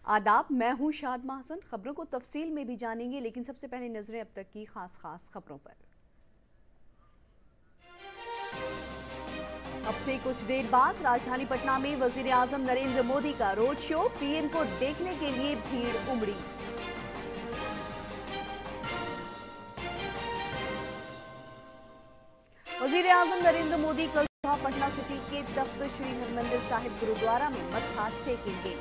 आदाब, मैं हूं शाद महसन। खबरों को तफसील में भी जानेंगे, लेकिन सबसे पहले नजरें अब तक की खास खबरों पर। अब से कुछ देर बाद राजधानी पटना में वजीर आजम नरेंद्र मोदी का रोड शो। पीएम को देखने के लिए भीड़ उमड़ी। वजीर आजम नरेंद्र मोदी कल सुबह पटना सिटी के तख्त श्री हरमंदिर साहिब गुरुद्वारा में मत्था टेकेंगे।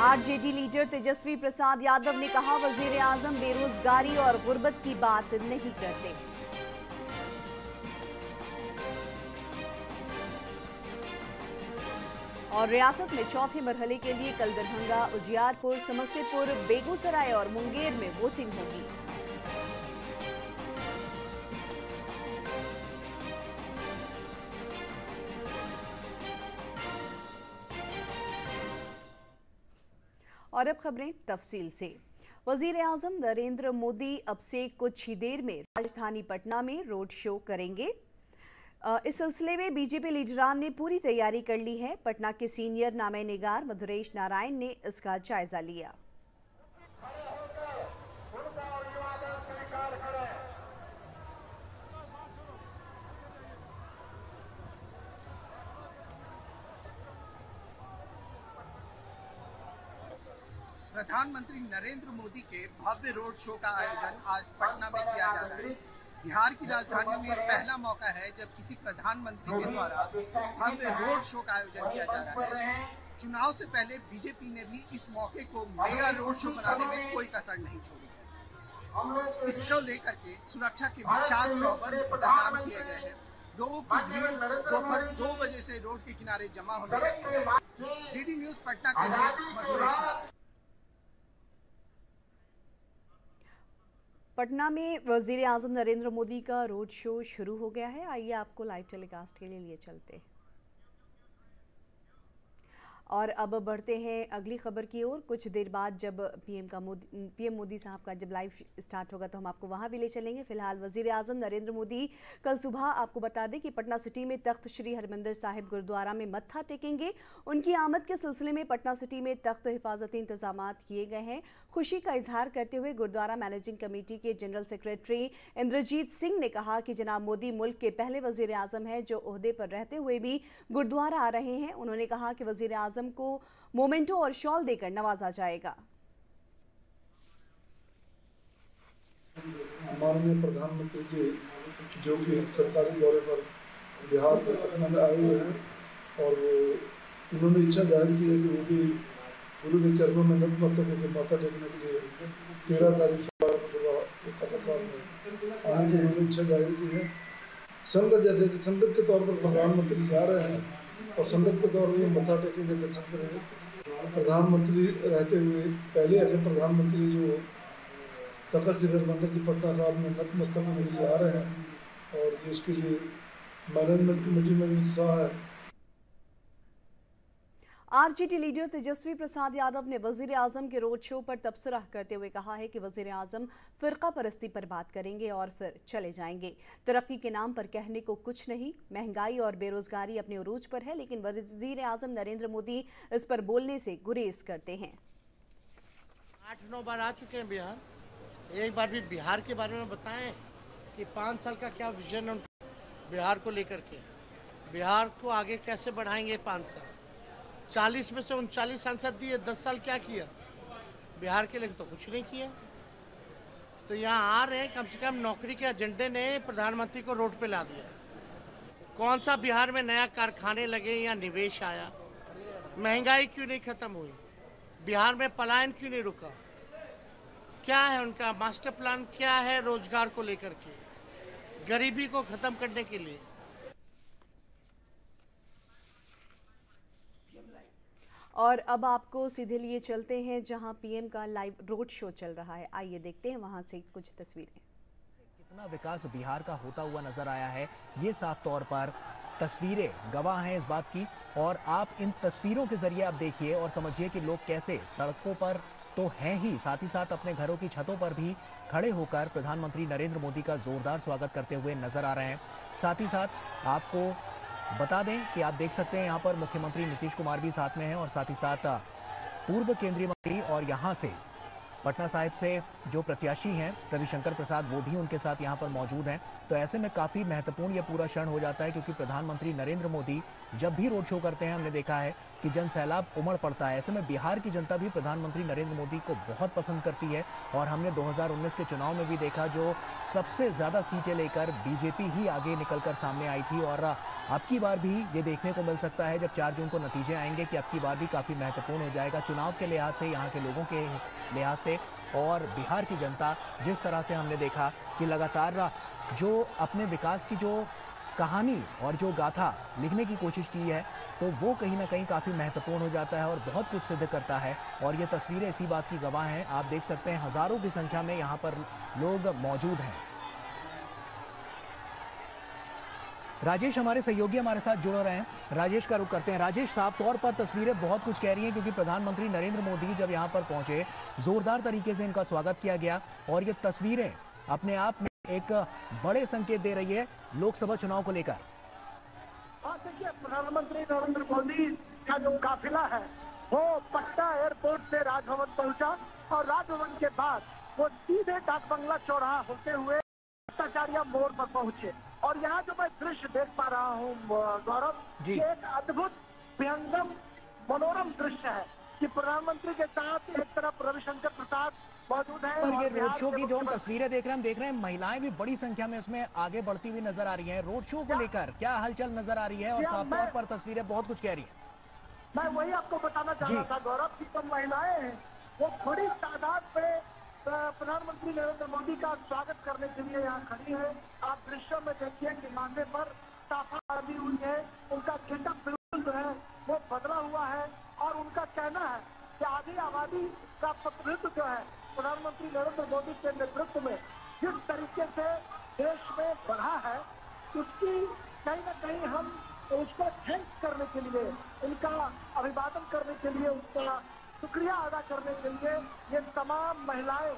आरजेडी लीडर तेजस्वी प्रसाद यादव ने कहा, वजीर आजम बेरोजगारी और गुर्बत की बात नहीं करते। और रियासत में चौथे मरहले के लिए कल दरभंगा, उजियारपुर, समस्तीपुर, बेगूसराय और मुंगेर में वोटिंग होगी। और अब खबरें तफसील से। वजीर आजम नरेंद्र मोदी अब से कुछ ही देर में राजधानी पटना में रोड शो करेंगे। इस सिलसिले में बीजेपी लीडरान ने पूरी तैयारी कर ली है। पटना के सीनियर नामे निगार मधुरेश नारायण ने इसका जायजा लिया। प्रधानमंत्री नरेंद्र मोदी के भव्य रोड शो का आयोजन आज पटना में किया जा रहा है। बिहार की राजधानी में पहला मौका है जब किसी प्रधानमंत्री के द्वारा भव्य रोड शो का आयोजन किया जा रहा है। चुनाव से पहले बीजेपी ने भी इस मौके को मेगा रोड शो बनाने में कोई कसर नहीं छोड़ी है। इसको लेकर के सुरक्षा के भी चाक चौबंद इंतजाम किए गए हैं। लोगों की भीड़ दोपहर 2 बजे से रोड के किनारे जमा होने लगी है। डीडी न्यूज पटना के लिए मधुरेश। पटना में वजीर आजम नरेंद्र मोदी का रोड शो शुरू हो गया है। आइए आपको लाइव टेलीकास्ट के लिए चलते हैं। और अब बढ़ते हैं अगली खबर की ओर। कुछ देर बाद जब पीएम मोदी साहब का जब लाइव स्टार्ट होगा तो हम आपको वहां भी ले चलेंगे। फिलहाल वजीर आजम नरेंद्र मोदी कल सुबह, आपको बता दें कि पटना सिटी में तख्त श्री हरमंदिर साहिब गुरुद्वारा में मत्था टेकेंगे। उनकी आमद के सिलसिले में पटना सिटी में तख्त हिफाजती इंतजाम किए गए हैं। खुशी का इजहार करते हुए गुरुद्वारा मैनेजिंग कमेटी के जनरल सेक्रेटरी इंद्रजीत सिंह ने कहा कि जनाब मोदी मुल्क के पहले वजीर आजम है जो ओहदे पर रहते हुए भी गुरुद्वारा आ रहे हैं। उन्होंने कहा कि वजीर आजम को मोमेंटो और शॉल देकर नवाजा जाएगा। माननीय प्रधानमंत्री जी जो कि सरकारी दौरे पर बिहार में आए हुए हैं और उन्होंने इच्छा जाहिर की है कि वो भी गुरु के चरणों में नतमस्तक होकर माथा टेकने के लिए 13 तारीख सुबह तख्त साहब में आने की उन्होंने इच्छा जाहिर की है। संगत के तौर पर प्रधानमंत्री जा रहे हैं और संगत के तौर पर मत्था टेकेंगे, दर्शन करेंगे। प्रधानमंत्री रहते हुए पहले ऐसे प्रधानमंत्री जो तख्त श्री हरमंदिर जी पटना साहब में नतमस्तक होने के लिए आ रहे हैं और इसके लिए मैनेजमेंट कमेटी में भी उत्साह है। आरजेडी लीडर तेजस्वी प्रसाद यादव ने वजीर आजम के रोड शो पर तबसरा करते हुए कहा है कि वजीर आजम फिरका परस्ती पर बात करेंगे और फिर चले जाएंगे। तरक्की के नाम पर कहने को कुछ नहीं। महंगाई और बेरोजगारी अपने उरूज पर है, लेकिन वजीर आजम नरेंद्र मोदी इस पर बोलने से गुरेज करते हैं। 8-9 बार आ चुके हैं बिहार। एक बार भी बिहार के बारे में बताएं कि 5 साल का क्या विजन है बिहार को लेकर के। बिहार को आगे कैसे बढ़ाएंगे 5 साल। 40 में से 39 सांसद दिए, 10 साल क्या किया बिहार के लिए? तो कुछ नहीं किया। तो यहाँ आ रहे हैं, कम से कम नौकरी के एजेंडे ने प्रधानमंत्री को रोड पे ला दिया। कौन सा बिहार में नया कारखाने लगे या निवेश आया? महंगाई क्यों नहीं खत्म हुई? बिहार में पलायन क्यों नहीं रुका? क्या है उनका मास्टर प्लान? क्या है रोजगार को लेकर के, गरीबी को खत्म करने के लिए? और अब आपको सीधे लिए चलते हैं जहां पीएम का लाइव रोड शो चल रहा है। आइए देखते हैं वहां से कुछ तस्वीरें। कितना विकास बिहार का होता हुआ नजर आया है, ये साफ तौर पर तस्वीरें गवाह हैं इस बात की। और आप इन तस्वीरों के जरिए आप देखिए और समझिए कि लोग कैसे सड़कों पर तो हैं ही, साथ ही साथ अपने घरों की छतों पर भी खड़े होकर प्रधानमंत्री नरेंद्र मोदी का जोरदार स्वागत करते हुए नजर आ रहे हैं। साथ ही साथ आपको बता दें कि आप देख सकते हैं यहाँ पर मुख्यमंत्री नीतीश कुमार भी साथ में हैं और साथ ही साथ पूर्व केंद्रीय मंत्री और यहाँ से पटना साहिब से जो प्रत्याशी हैं रविशंकर प्रसाद, वो भी उनके साथ यहाँ पर मौजूद हैं। तो ऐसे में काफ़ी महत्वपूर्ण ये पूरा क्षण हो जाता है, क्योंकि प्रधानमंत्री नरेंद्र मोदी जब भी रोड शो करते हैं हमने देखा है कि जन सैलाब उमड़ पड़ता है। ऐसे में बिहार की जनता भी प्रधानमंत्री नरेंद्र मोदी को बहुत पसंद करती है और हमने 2019 के चुनाव में भी देखा, जो सबसे ज़्यादा सीटें लेकर बीजेपी ही आगे निकलकर सामने आई थी। और अब की बार भी ये देखने को मिल सकता है जब 4 जून को नतीजे आएंगे कि अब की बार भी काफ़ी महत्वपूर्ण हो जाएगा चुनाव के लिहाज से, यहाँ के लोगों के लिहाज से। और बिहार की जनता जिस तरह से हमने देखा कि लगातार जो अपने विकास की जो कहानी और जो गाथा लिखने की कोशिश की है, तो वो कहीं ना कहीं काफ़ी महत्वपूर्ण हो जाता है और बहुत कुछ सिद्ध करता है। और ये तस्वीरें इसी बात की गवाह हैं। आप देख सकते हैं हज़ारों की संख्या में यहाँ पर लोग मौजूद हैं। राजेश हमारे सहयोगी हमारे साथ जुड़ रहे हैं, राजेश का रुख करते हैं। राजेश, साफ तौर पर तस्वीरें बहुत कुछ कह रही हैं, क्योंकि प्रधानमंत्री नरेंद्र मोदी जब यहाँ पर पहुंचे जोरदार तरीके से इनका स्वागत किया गया और ये तस्वीरें अपने आप में एक बड़े संकेत दे रही है लोकसभा चुनाव को लेकर। देखिए, प्रधानमंत्री नरेंद्र मोदी का जो काफिला है वो पटना एयरपोर्ट से राजभवन पहुंचा और राजभवन के बाद वो सीधे डाक बंगला चौराहा होते हुए भट्टाचार्य मोड़ पर पहुंचे। और यहाँ जो मैं दृश्य देख पा रहा हूँ गौरव, ये एक अद्भुत विहंगम मनोरम दृश्य है कि प्रधानमंत्री के साथ एक तरफ रविशंकर प्रसाद मौजूद है। पर ये रोड शो की जो हम तस्वीरें देख रहे हैं, हम देख रहे हैं महिलाएं भी बड़ी संख्या में इसमें आगे बढ़ती हुई नजर आ रही हैं। रोड शो को लेकर क्या हलचल नजर आ रही है? और साफ तौर पर तस्वीरें बहुत कुछ कह रही है। मैं वही आपको बताना चाह रहा था गौरव की जो महिलाएं हैं वो बड़ी तादाद में प्रधानमंत्री नरेंद्र मोदी का स्वागत करने के लिए यहाँ खड़ी है। आप दृश्यों में देखिए कि माथे पर साफा लगी हुई है, उनका गेटअप बिल्कुल जो है वो बदला हुआ है और उनका कहना है कि आधी आबादी का प्रतिनिधित्व जो है प्रधानमंत्री नरेंद्र मोदी के नेतृत्व में जिस तरीके से देश में बढ़ा है, उसकी कहीं न कहीं हम उसको थैंक्स करने के लिए, उनका अभिवादन करने के लिए, उनका शुक्रिया अदा करने के लिए ये तमाम महिलाएं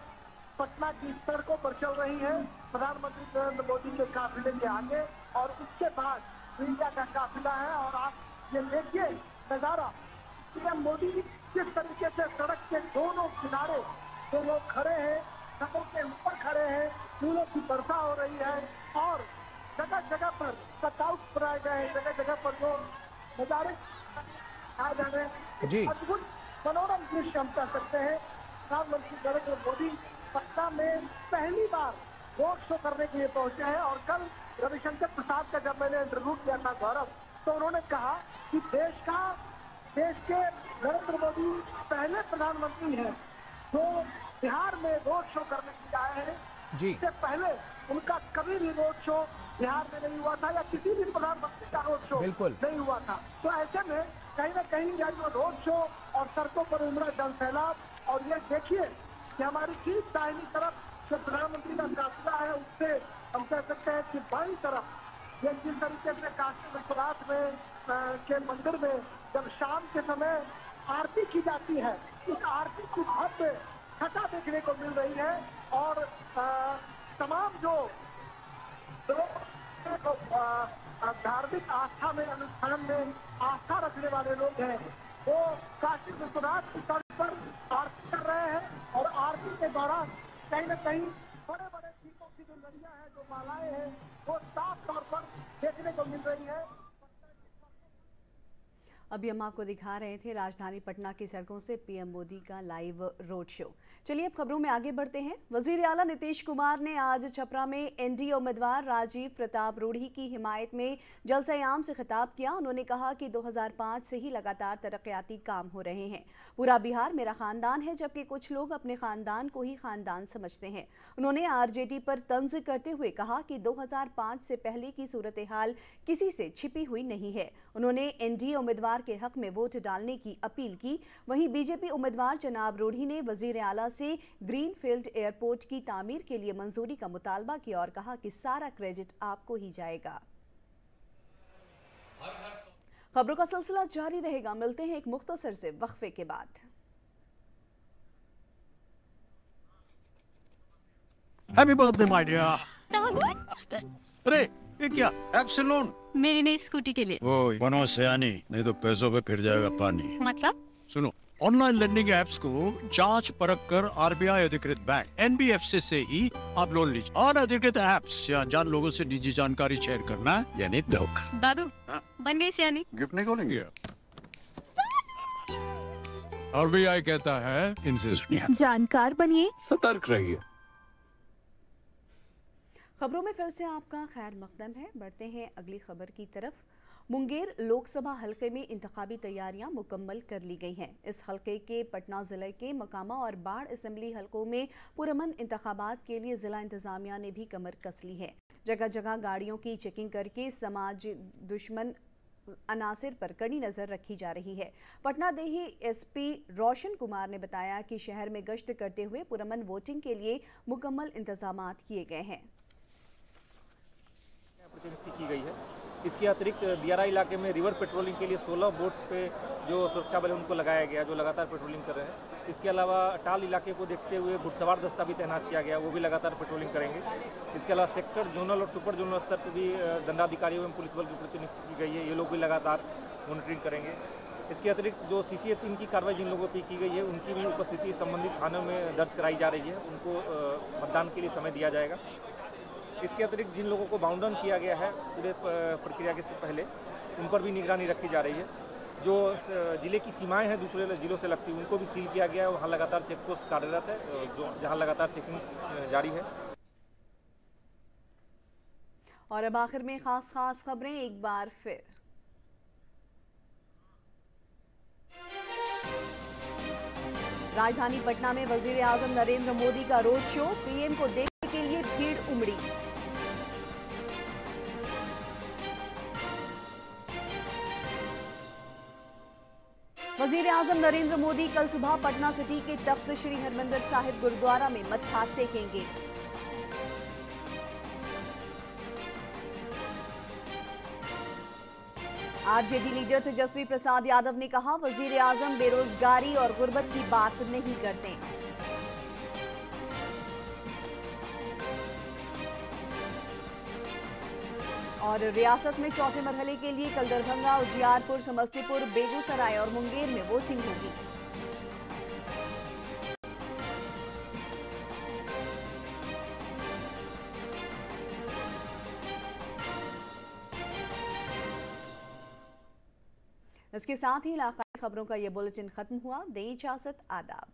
पटना की सड़कों पर चल रही हैं प्रधानमंत्री नरेंद्र मोदी के काफिले के आगे। और उसके बाद मीडिया का काफिला है और आप ये देखिए नजारा, पीएम मोदी किस तरीके से सड़क के दोनों किनारे जो लोग खड़े हैं, सड़कों के ऊपर खड़े हैं, फूलों की वर्षा हो रही है और जगह जगह पर कटआउट बनाए गए हैं, जगह जगह पर जो नजारे आ जा रहे हैं। अद्भुत मनोरम दृश्य हम कह सकते हैं। प्रधानमंत्री नरेंद्र मोदी पटना में पहली बार रोड शो करने के लिए पहुंचे हैं और कल रविशंकर प्रसाद का जब मैंने इंटरव्यू किया था गौरव, तो उन्होंने कहा कि देश के नरेंद्र मोदी पहले प्रधानमंत्री हैं जो बिहार में रोड शो करने के लिए आए हैं। इससे पहले उनका कभी भी रोड शो बिहार में नहीं हुआ था या किसी भी प्रधानमंत्री का रोड शो नहीं हुआ था। तो ऐसे में कहीं ना कहीं यह जो रोड शो और सड़कों पर उमड़ा जन सैलाब, और ये देखिए कि हमारी ठीक दाहिनी तरफ जो प्रधानमंत्री का काफिला है उससे हम कह सकते हैं कि बाईं तरफ ये जिस तरीके से काशी विश्वनाथ में के मंदिर में जब शाम के समय आरती की जाती है, उस आरती की भव्य छटा देखने को मिल रही है। और तमाम जो धार्मिक आस्था में, अनुष्ठान में आस्था रखने वाले लोग हैं वो काशी विश्वनाथ की तर्ज पर आरती कर रहे हैं और आरती के दौरान कहीं न कहीं बड़े बड़े दीपों की जो लड़ियां हैं, जो मालाएं हैं, वो साफ तौर पर देखने को मिल रही है। अभी हम आपको दिखा रहे थे राजधानी पटना की सड़कों से पीएम मोदी का लाइव रोड शो। चलिए अब खबरों में आगे बढ़ते हैं। वजीर आला नीतीश कुमार ने आज छपरा में एनडीए उम्मीदवार राजीव प्रताप रूढ़ी की हिमायत में जलसे-आम से खिताब किया। उन्होंने कहा कि 2005 से ही लगातार तरक्याती काम हो रहे हैं। पूरा बिहार मेरा खानदान है, जबकि कुछ लोग अपने खानदान को ही खानदान समझते हैं। उन्होंने आरजेडी पर तंज करते हुए कहा कि 2005 से पहले की सूरत हाल किसी से छिपी हुई नहीं है। उन्होंने एनडीए उम्मीदवार के हक में वोट डालने की अपील की। वहीं बीजेपी उम्मीदवार जनाब रूढ़ी ने वजीर आला से ग्रीनफील्ड एयरपोर्ट की तामीर के लिए मंजूरी का मुतालबा किया और कहा कि सारा क्रेडिट आपको ही जाएगा। खबरों का सिलसिला जारी रहेगा, मिलते हैं एक मुख्तसर से वक्फे के बाद। Happy birthday my dear. अरे ये क्या ऐप से लोन? मेरी नई स्कूटी के लिए। ओए बनो सयानी, नहीं तो पैसों पे फिर जाएगा पानी। मतलब? सुनो, ऑनलाइन लर्निंग ऐप्स को जांच परख कर आरबीआई अधिकृत बैंक एनबीएफसी से ही आप लोन लीजिए। और अधिकृत ऐप्स या अनजान लोगों से निजी जानकारी शेयर करना यानी धोखा। दादू बन गई सियानी। गिफ्ट नहीं खोलेंगे? आरबीआई कहता है इनसे सुनिए। जानकार बनिए, सतर्क रहिए। खबरों में फिर से आपका खैर मकदम है। बढ़ते हैं अगली खबर की तरफ। मुंगेर लोकसभा हलके में इंतखाबी तैयारियां मुकम्मल कर ली गई हैं। इस हलके के पटना जिले के मकामा और बाढ़ असेंबली हलकों में पुरअमन इंतखाबात के लिए जिला इंतजामिया ने भी कमर कस ली है। जगह जगह गाड़ियों की चेकिंग करके समाज दुश्मन अनासिर पर कड़ी नजर रखी जा रही है। पटना देही एसपी रोशन कुमार ने बताया कि शहर में गश्त करते हुए पुरअमन वोटिंग के लिए मुकम्मल इंतजामात किए गए हैं। प्रतिनियुक्ति की गई है। इसके अतिरिक्त दियारा इलाके में रिवर पेट्रोलिंग के लिए 16 बोट्स पे जो सुरक्षा बल उनको लगाया गया, जो लगातार पेट्रोलिंग कर रहे हैं। इसके अलावा टाल इलाके को देखते हुए घुड़सवार दस्ता भी तैनात किया गया, वो भी लगातार पेट्रोलिंग करेंगे। इसके अलावा सेक्टर, जोनल और सुपर जोनल स्तर पर भी दंडाधिकारियों एवं पुलिस बल की प्रतिनियुक्ति की गई है, ये लोग भी लगातार मॉनिटरिंग करेंगे। इसके अतिरिक्त जो CCA 3 की कार्रवाई जिन लोगों पर की गई है, उनकी भी उपस्थिति संबंधित थानों में दर्ज कराई जा रही है। उनको मतदान के लिए समय दिया जाएगा। इसके अतिरिक्त जिन लोगों को बाउंड डाउन किया गया है पूरे प्रक्रिया के से पहले, उन पर भी निगरानी रखी जा रही है। जो जिले की सीमाएं हैं दूसरे जिलों से लगती, उनको भी सील किया गया है। वहाँ लगातार चेक पोस्ट कार्यरत है, जो जहाँ लगातार चेकिंग जारी है। और अब आखिर में खास खबरें एक बार फिर। राजधानी पटना में वजीर आजम नरेंद्र मोदी का रोड शो, पीएम को देखने के लिए भीड़ उमड़ी। वजीर आजम नरेंद्र मोदी कल सुबह पटना सिटी के तख्त श्री हरमंदिर साहिब गुरुद्वारा में मत्था टेकेंगे। आरजेडी लीडर तेजस्वी प्रसाद यादव ने कहा, वजीर आजम बेरोजगारी और गुर्बत की बात नहीं करते। और रियासत में चौथे मरहले के लिए कल दरभंगा, उजियारपुर, समस्तीपुर, बेगूसराय और मुंगेर में वोटिंग होगी। इसके साथ ही इलाकाई खबरों का ये बुलेटिन खत्म हुआ। दें इजाजत, आदाब।